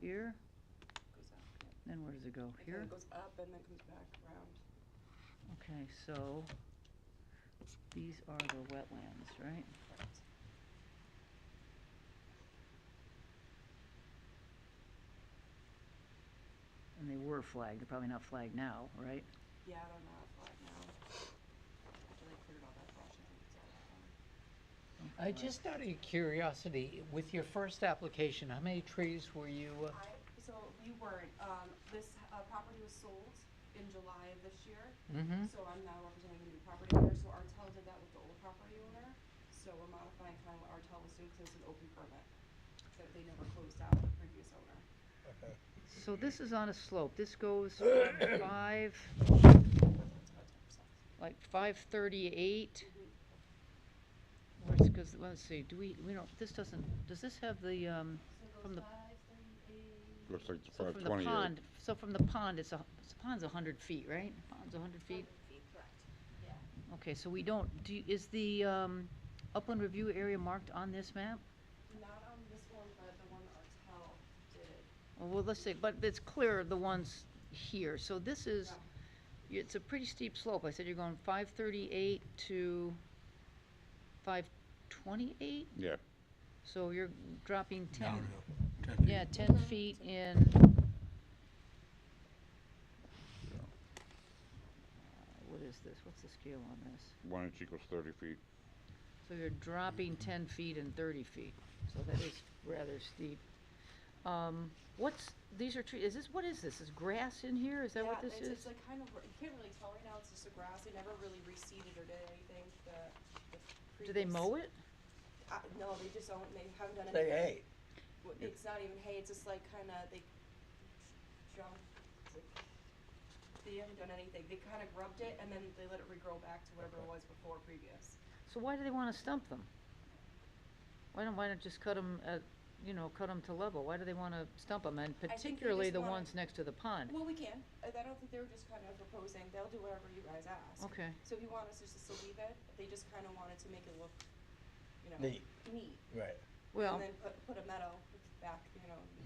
here, goes up, yep. then where does it go? It Here? kinda goes up and then comes back around. Okay, so these are the wetlands, right? Correct. And they were flagged, they're probably not flagged now, right? Yeah, they're not flat now. After they cleared all that brush, I think it's all fine. Just out of curiosity, with your first application, how many trees were you, So we weren't, this, property was sold in July of this year. Mhm. So I'm now representing the new property owner, so Artel did that with the old property owner. So we're modifying kind of what Artel was doing, cause it's an open permit, that they never closed out the previous owner. So this is on a slope, this goes from It's about 10%. like 538. Mm-hmm. Where's, cause, let's see, we don't, this doesn't, does this have the, from the, Looks like it's so from the 528. pond, so from the pond, the pond's 100 feet, right? Pond's 100 feet? Correct, yeah. Okay, so we don't, is the, upland review area marked on this map? Not on this one, but the one Artel did. Well, let's see, but it's clear the ones here, so this is, it's a pretty steep slope. I said you're going 538 to 528? Yeah, So you're dropping 10, Downhill, 10 feet. yeah, 10 feet in. What is this? What's the scale on this? 1 inch equals 30 feet. So you're dropping 10 feet and 30 feet, so that is rather steep. These are trees, what is this? Is grass in here? Is that what this is? It's like kind of, you can't really tell right now, it's just a grass, they never really reseeded or did anything, the Do they previous- mow it? No, they just don't, they haven't done Say anything. hey. It's not even hay, it's just like kinda, they jump, it's like, they haven't done anything, they kinda grubbed it and then they let it regrow back to whatever it was before previous. So why do they wanna stump them? Why not just cut them cut them to level? Why do they wanna stump them? And think they particularly just the wanna- ones next to the pond? Well, we can, I don't think they were just kinda proposing, they'll do whatever you guys ask. Okay. So if you want us just to leave it, they just kinda wanted to make it look, Neat. neat. Right. Well, And then put a meadow back,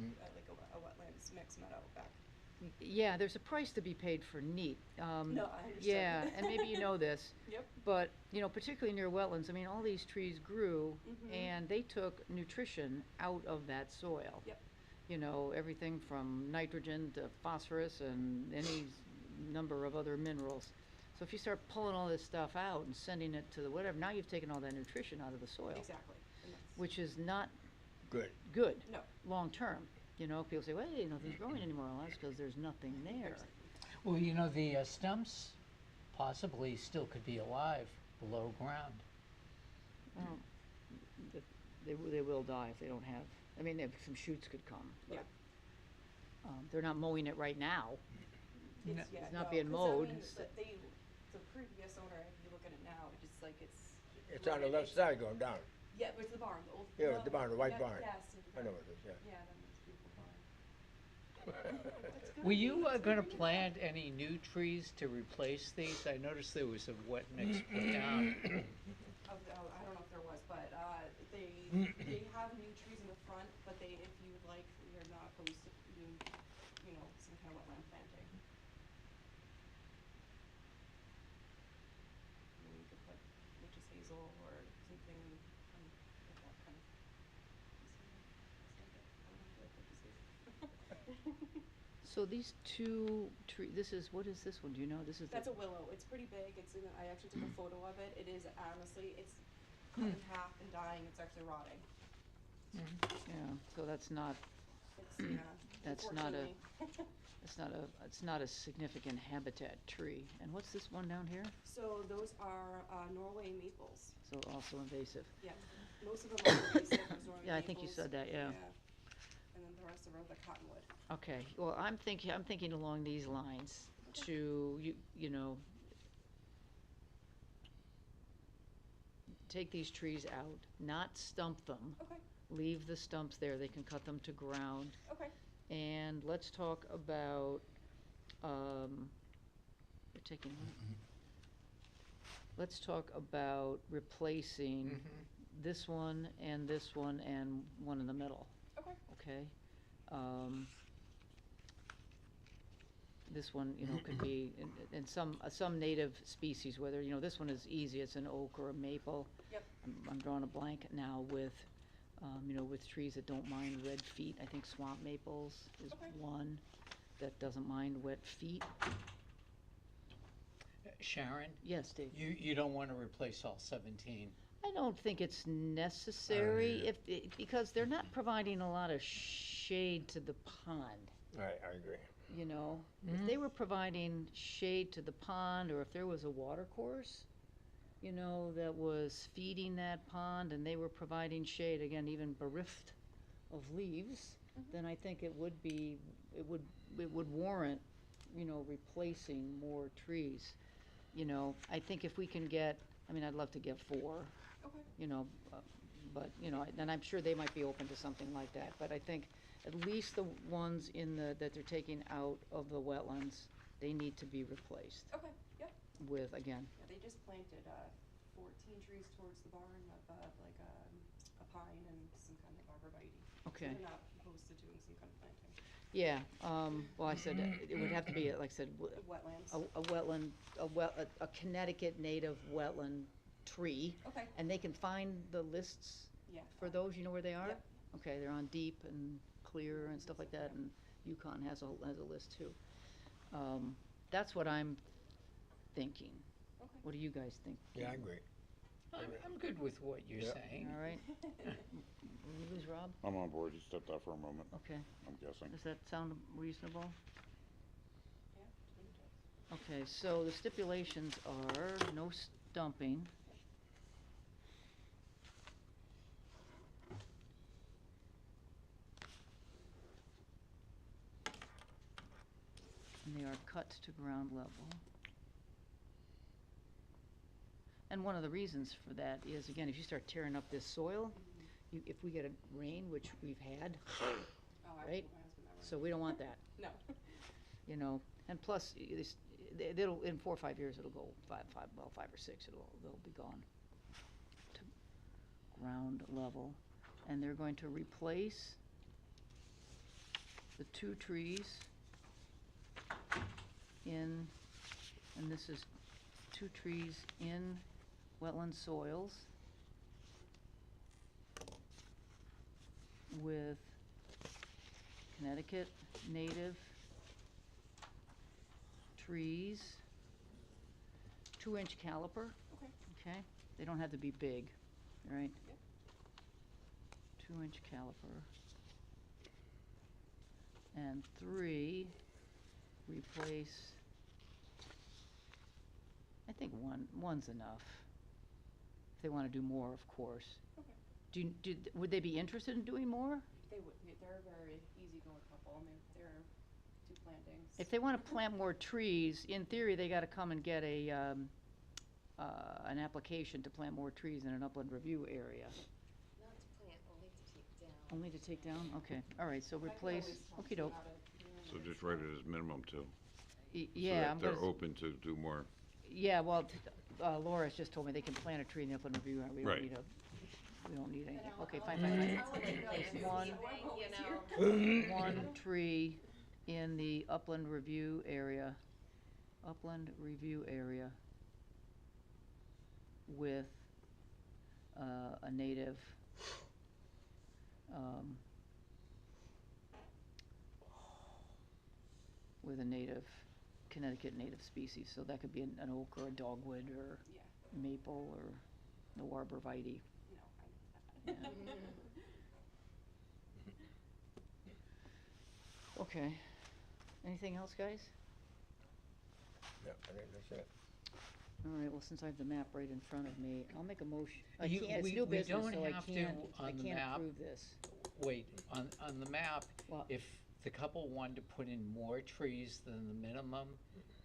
Mm. like a wetlands mixed meadow back. yeah, there's a price to be paid for neat. No, I understand. Yeah, and maybe you know this. Yep. But, particularly near wetlands, I mean, all these trees grew Mhm. and they took nutrition out of that soil. Yep. Everything from nitrogen to phosphorus and any number of other minerals. So if you start pulling all this stuff out and sending it to the whatever, now you've taken all that nutrition out of the soil. Exactly. And that's- Which is not Good. good. No. Long-term. People say, well, hey, nothing's growing anymore. Well, that's because there's nothing there. well, the stumps possibly still could be alive below ground. Well, they will die if they don't have, some shoots could come. but, Yeah. They're not mowing it right now. No. Yeah, It's not no, being 'cause, mowed, I mean, so- the previous owner, if you look at it now, it's just like it's. It's on the left side going down. Yeah, but it's the barn, the old. Yeah, the barn, the white yeah, barn. Yes. I know what it is, yeah. Yeah, then it's a beautiful barn. Were you gonna plant any new trees to replace these? I noticed there was a wet mix put down. I don't know if there was, but, they have new trees in the front, but if you would like, you're not opposed to doing, some kind of wetland planting. You could put witch's hazel or something, like that kind of. So these two this is, what is this one? Do you know? This is That's a willow, it's pretty big, I actually took a photo of it, it is honestly, it's cut in half and dying, it's actually rotting. Yeah, so that's not, It's, yeah, That's not a- unfortunately. it's not a significant habitat tree. And what's this one down here? So those are, Norway maples. So also invasive. Yeah, most of them are invasive, those Norway Yeah, I think you maples. said that, yeah. And then the rest are the cottonwood. Okay, well, I'm thinking along these lines to, you know, take these trees out, not stump them. Okay, Leave the stumps there, they can cut them to ground. okay. And let's talk about, we're taking, let's talk about replacing this one and one in the middle. Okay. Okay? This one, you know, could be in some native species, whether, you know, this one is easy, it's an oak or a maple. Yep. I'm drawing a blank now with, you know, with trees that don't mind red feet. I think swamp maples is Okay. one that doesn't mind wet feet. Sharon, Yes, Dave? you don't want to replace all 17. I don't think it's necessary because they're not providing a lot of shade to the pond. I agree. You know, if they were providing shade to the pond, or if there was a water course, you know, that was feeding that pond and they were providing shade, again, even bereft of leaves, then I think it would warrant, you know, replacing more trees. You know, I think if we can get, I mean, I'd love to get 4, Okay. you know, but, you know, and I'm sure they might be open to something like that, but I think at least the ones that they're taking out of the wetlands, they need to be replaced Okay, yep. with, again, Yeah, they just planted, 14 trees towards the barn of, like, a pine and some kind of arborvitae. Okay. So they're not opposed to doing some kind of planting. yeah, well, I said, it would have to be, like I said, Wetlands. a wetland, a Connecticut native wetland tree. Okay. And they can find the lists Yeah. for those, you know where they are? Yep. Okay, they're on Deep and Clear and stuff like that, and Yukon has a list too. That's what I'm thinking. Okay. What do you guys think? Yeah, I agree. I'm good with what you're Yep. saying. All right? You lose Rob? I'm on board, you stepped out for a moment, Okay, I'm guessing. does that sound reasonable? Yeah, between the two. Okay, so the stipulations are no stumping. And they are cut to ground level. And one of the reasons for that is, again, if you start tearing up this soil, if we get a rain, which we've had, Oh, I right? told my husband that. So we don't want that, No. you know, and plus, it'll, in 4 or 5 years, it'll go 5 or 6, they'll be gone to ground level. And they're going to replace the 2 trees and this is 2 trees in wetland soils with Connecticut native trees, 2-inch caliper. Okay. Okay, they don't have to be big, right? Yep. 2-inch caliper. And 3, replace, I think one's enough. If they wanna do more, of course. Okay. Would they be interested in doing more? They're a very easy-going couple, and they're 2 plantings. If they wanna plant more trees, in theory, they gotta come and get an application to plant more trees in an upland review area. Not to plant, only to take down. Only to take down? Okay, all right, so I can replace, always talk to okey them doke. about it, you know, So just write it as minimum too. Yeah, So that I'm they're gonna, open to do more. yeah, well, Laura's just told me they can plant a tree in the upland review, and we don't Right. need we don't need anything. Okay, fine, I'll fine, let fine. you know Place if one, you know. one tree in the upland review area, with a native, with a native, Connecticut native species, so that could be an oak or a dogwood or Yeah, maple or no arborvitae. no, I know that. Okay. Anything else, guys? Yeah, I think that's it. All right, well, since I have the map right in front of me, I'll make a motion. I You- can't, it's we- new we business, don't so I have to can't, I on the can't map. approve this. Wait, on the map, Well- if the couple wanted to put in more trees than the minimum,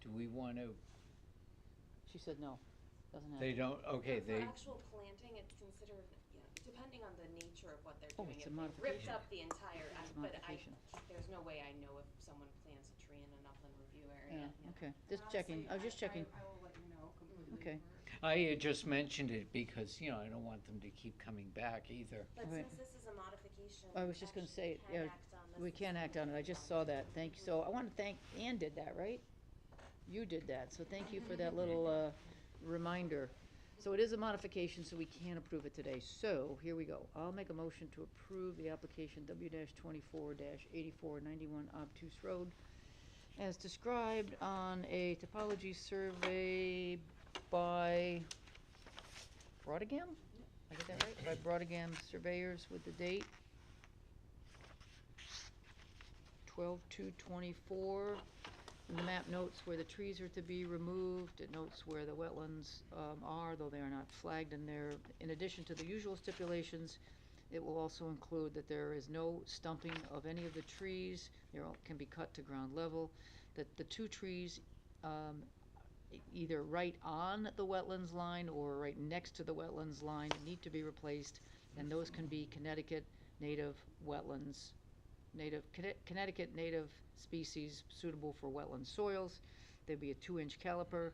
do we want to, She said no, doesn't have they to. don't, okay, For they, actual planting, it's considered, you know, depending on the nature of what they're Oh, doing. it's a If they ripped modification. up the entire, It's a but modification. there's no way I know if someone plants a tree in an upland review area. Yeah, okay, just checking, I was just checking. I will let you know completely. Okay. I had just mentioned it because, you know, I don't want them to keep coming back either. But Right. since this is a modification. I was just gonna say, actually yeah, can act on this we as can act on it, I just saw that, thank you. So I wanna thank, Ann did that, right? You did that, so thank you for that little, reminder. So it is a modification, so we can't approve it today. So, here we go. I'll make a motion to approve the application W-24-8491 Obtuse Road as described on a topology survey by Broadagam? I get that right? By Broadagam Surveyors with the date 12/2/24. And the map notes where the trees are to be removed. It notes where the wetlands are, though they are not flagged in there. In addition to the usual stipulations, it will also include that there is no stumping of any of the trees. They can be cut to ground level. That the two trees, either right on the wetlands line or right next to the wetlands line, need to be replaced. And those can be Connecticut native wetlands, Connecticut native species suitable for wetland soils. There'd be a 2-inch caliper,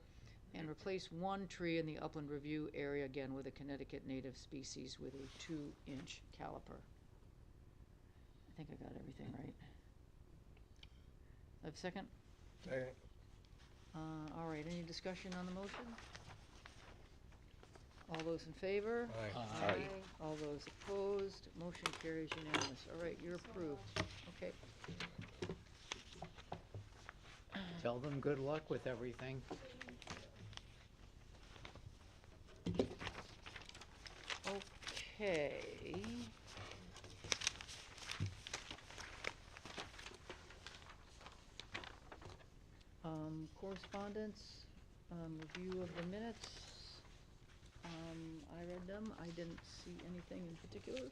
and replace one tree in the upland review area, again with a Connecticut native species with a 2-inch caliper. I think I got everything right. I have a second? Okay. All right, any discussion on the motion? All those in favor? Aye. Aye. All those opposed, motion carries unanimous. All right, you're approved. Okay. Tell them good luck with everything. Okay. Correspondence, review of the minutes. I read them, I didn't see anything in particular. Thank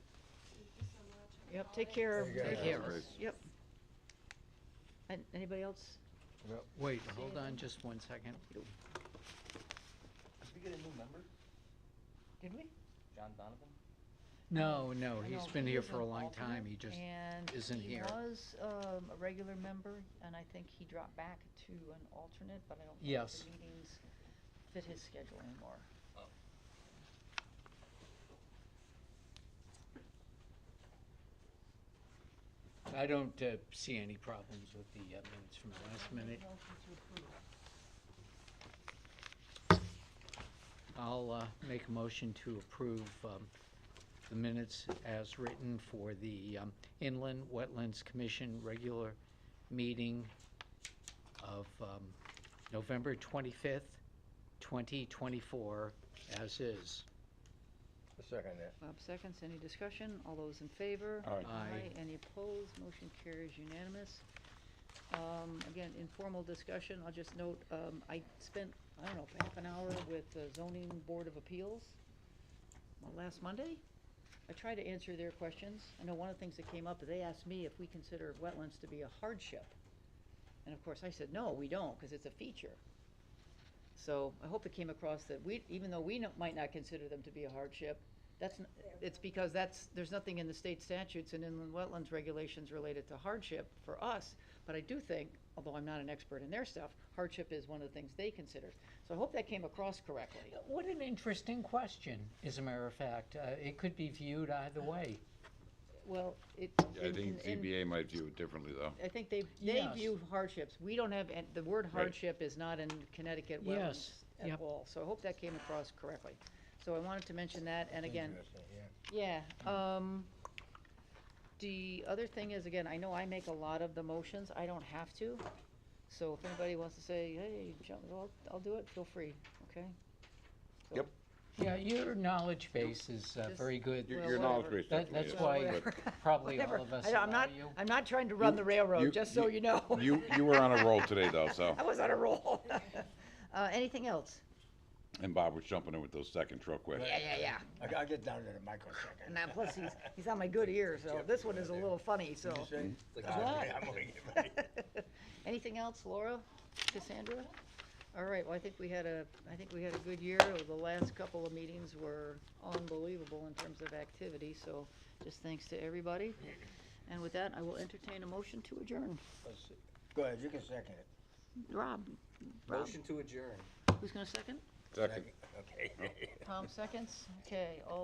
you so much. Yep, take care. Take care. Take Take care. care. Yep. And anybody else? Yep. Wait, hold on just one second. Did we get a new member? Did we? John Donovan? No, I he's know, been he here was for a an long alternate, time, he just and isn't here. He was a regular member, and I think he dropped back to an alternate, but I don't know if Yes. the meetings fit his schedule anymore. I don't see any problems with the minutes from the last minute. I'll make a motion to approve the minutes as written for the Inland Wetlands Commission regular meeting of November 25th, 2024, as is. A second that. Bob seconds, any discussion? All those in favor? Aye. Aye. Any opposed? Motion carries unanimous. Again, informal discussion, I'll just note, I spent, I don't know, half an hour with the zoning board of appeals last Monday. I tried to answer their questions. I know one of the things that came up, they asked me if we consider wetlands to be a hardship. And of course, I said, no, we don't, because it's a feature. So I hope it came across that we, even though we might not consider them to be a hardship, it's because there's nothing in the state statutes and inland wetlands regulations related to hardship for us. But I do think, although I'm not an expert in their stuff, hardship is one of the things they consider. So I hope that came across correctly. What an interesting question, as a matter of fact. It could be viewed either way. Well, Yeah, I think ZBA might view it differently, though. I think they Yes. view hardships. We don't have, the word Right. hardship is not in Connecticut wetlands Yes, at yep. all. So I hope that came across correctly. So I wanted to mention that, and again, Interesting, yeah. yeah, the other thing is, again, I know I make a lot of the motions, I don't have to. So if anybody wants to say, hey, I'll do it, feel free, okay? So, Yep. Yeah, your knowledge base is very good. Your knowledge base That- definitely That's is, why but probably all Whatever. of us I'm allow not, you. I'm not trying to run the railroad, just so you know. You were on a roll today, though, so, I was on a roll. Anything else? and Bob was jumping in with those seconds real quick. Yeah. I'll get down to the microsecond. And now, plus he's on my good ear, so this one is a little funny, so. It's like I'm gonna get ready. Anything else, Laura, Cassandra? All right, well, I think we had a good year. The last couple of meetings were unbelievable in terms of activity, so just thanks to everybody. And with that, I will entertain a motion to adjourn. Let's see. Go ahead, you can second it. Rob, Motion to adjourn. who's gonna second? Second. Okay. Tom seconds? Okay, all